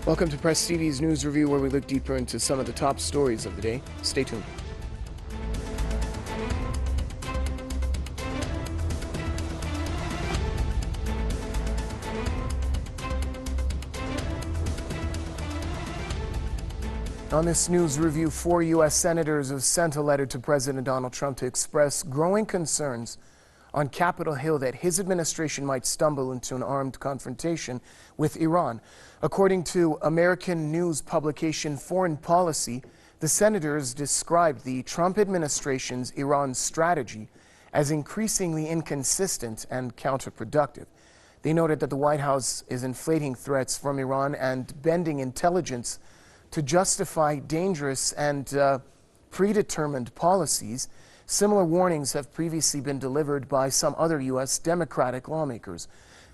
Welcome to Press TV's News Review, where we look deeper into some of the top stories of the day. Stay tuned. On this news review, 4 U.S. senators have sent a letter to President Donald Trump to express growing concerns on Capitol Hill that his administration might stumble into an armed confrontation with Iran. According to American news publication Foreign Policy, the senators described the Trump administration's Iran strategy as increasingly inconsistent and counterproductive. They noted that the White House is inflating threats from Iran and bending intelligence to justify dangerous and predetermined policies. Similar warnings have previously been delivered by some other U.S. Democratic lawmakers.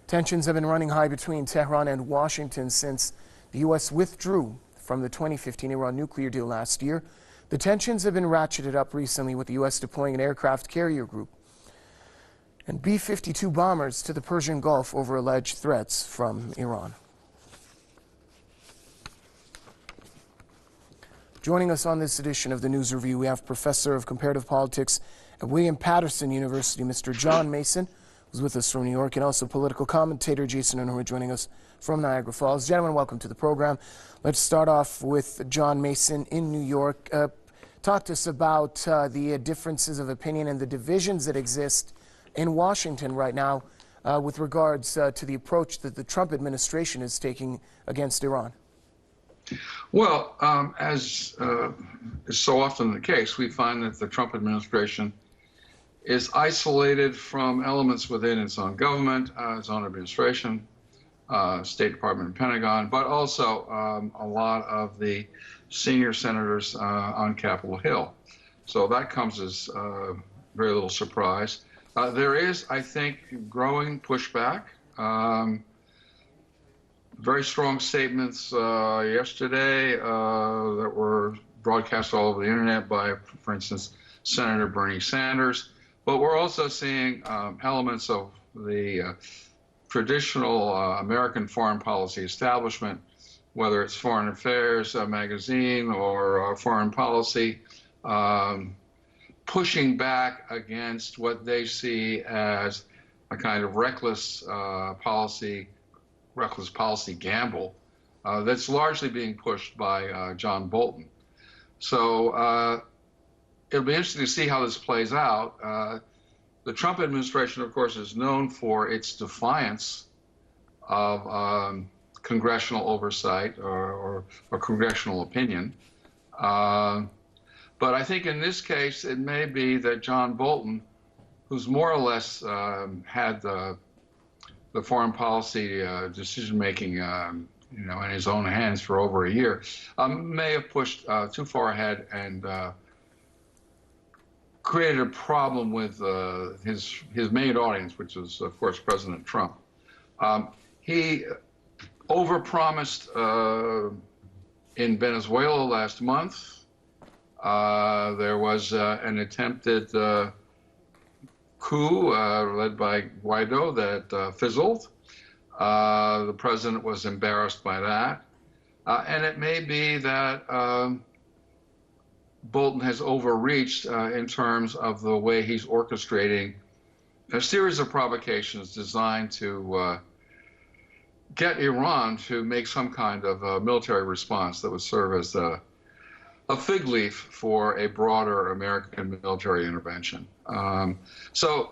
Tensions have been running high between Tehran and Washington since the U.S. withdrew from the 2015 Iran nuclear deal last year. The tensions have been ratcheted up recently, with the U.S. deploying an aircraft carrier group and B-52 bombers to the Persian Gulf over alleged threats from Iran. Joining us on this edition of the News Review, we have Professor of Comparative Politics at William Patterson University, Mr. John Mason, who's with us from New York, and also political commentator Jason Unruhe joining us from Niagara Falls. Gentlemen, welcome to the program. Let's start off with John Mason in New York. Talk to us about the differences of opinion and the divisions that exist in Washington right now with regards to the approach that the Trump administration is taking against Iran. Well, as is so often the case, we find that the Trump administration is isolated from elements within its own government, its own administration, State Department and Pentagon, but also a lot of the senior senators on Capitol Hill. So that comes as very little surprise. There is, I think, growing pushback. Very strong statements yesterday that were broadcast all over the internet by, for instance, Senator Bernie Sanders. But we're also seeing elements of the traditional American foreign policy establishment, whether it's Foreign Affairs magazine or Foreign Policy, pushing back against what they see as a kind of reckless policy gamble that's largely being pushed by John Bolton. So it'll be interesting to see how this plays out. The Trump administration, of course, is known for its defiance of congressional oversight or congressional opinion. But I think in this case, it may be that John Bolton, who's more or less had the foreign policy decision-making, in his own hands for over a year, may have pushed too far ahead and created a problem with his main audience, which is, of course, President Trump. He overpromised in Venezuela last month. There was an attempted coup led by Guaido that fizzled. The president was embarrassed by that. And it may be that Bolton has overreached in terms of the way he's orchestrating a series of provocations designed to get Iran to make some kind of military response that would serve as a fig leaf for a broader American military intervention. So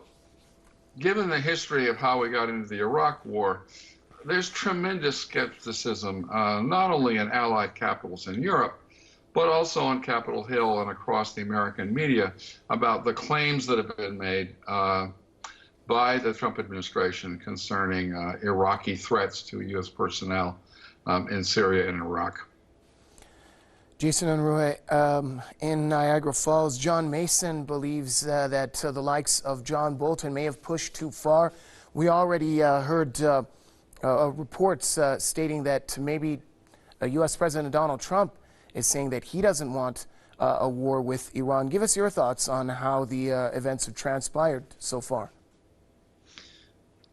given the history of how we got into the Iraq War, there's tremendous skepticism, not only in allied capitals in Europe, but also on Capitol Hill and across the American media about the claims that have been made by the Trump administration concerning Iraqi threats to U.S. personnel in Syria and Iraq. Jason Unruhe, in Niagara Falls, John Mason believes that the likes of John Bolton may have pushed too far. We already heard reports stating that maybe U.S. President Donald Trump is saying that he doesn't want a war with Iran. Give us your thoughts on how the events have transpired so far.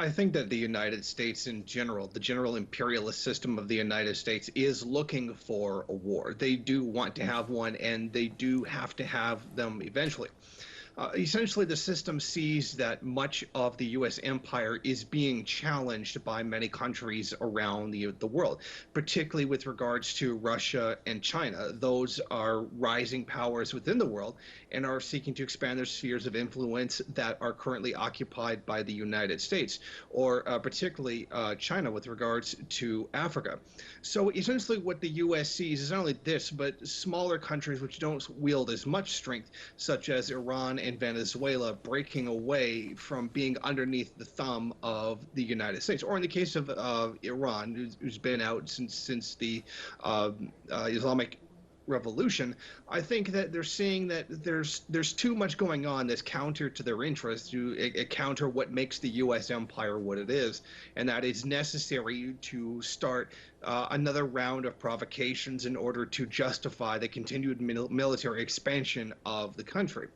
I think that the United States in general, the general imperialist system of the United States, is looking for a war. They do want to have one, and they do have to have them eventually. Essentially, the system sees that much of the U.S. empire is being challenged by many countries around the world, particularly with regards to Russia and China. Those are rising powers within the world and are seeking to expand their spheres of influence that are currently occupied by the United States, or particularly China with regards to Africa. So essentially, what the U.S. sees is not only this, but smaller countries which don't wield as much strength, such as Iran and Venezuela, breaking away from being underneath the thumb of the United States. Or in the case of Iran, who's been out since the Islamic Revolution, I think that they're seeing that there's too much going on that's counter to their interests, to counter what makes the U.S. empire what it is, and that it's necessary to start another round of provocations in order to justify the continued military expansion of the country.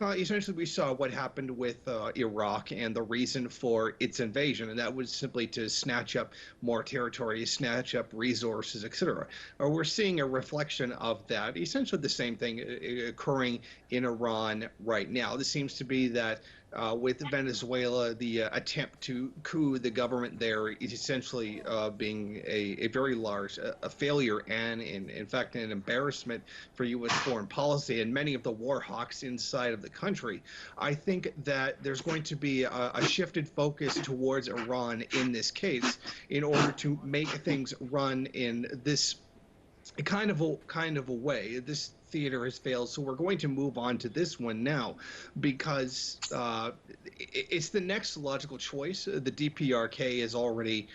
Essentially, we saw what happened with Iraq and the reason for its invasion, and that was simply to snatch up more territory, snatch up resources, etc. We're seeing a reflection of that, essentially the same thing occurring in Iran right now. This seems to be that with Venezuela, the attempt to coup the government there is essentially being a very large failure and, in fact, an embarrassment for U.S. foreign policy and many of the war hawks inside of the country. I think that there's going to be a shifted focus towards Iran in this case in order to make things run in this kind of a way. This theater has failed, so we're going to move on to this one now, because it's the next logical choice. The DPRK is already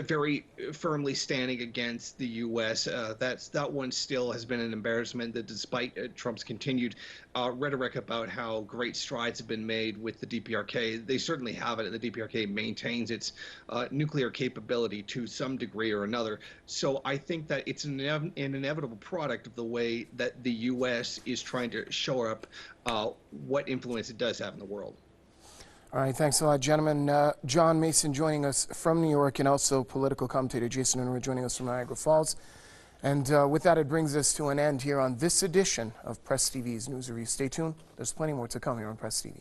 very firmly standing against the U.S. That one still has been an embarrassment, that despite Trump's continued rhetoric about how great strides have been made with the DPRK, they certainly haven't. The DPRK maintains its nuclear capability to some degree or another. So I think that it's an inevitable product of the way that the U.S. is trying to shore up what influence it does have in the world. All right, thanks a lot, gentlemen. John Mason joining us from New York, and also political commentator Jason Unruhe joining us from Niagara Falls. And with that, it brings us to an end here on this edition of Press TV's News Review. Stay tuned. There's plenty more to come here on Press TV.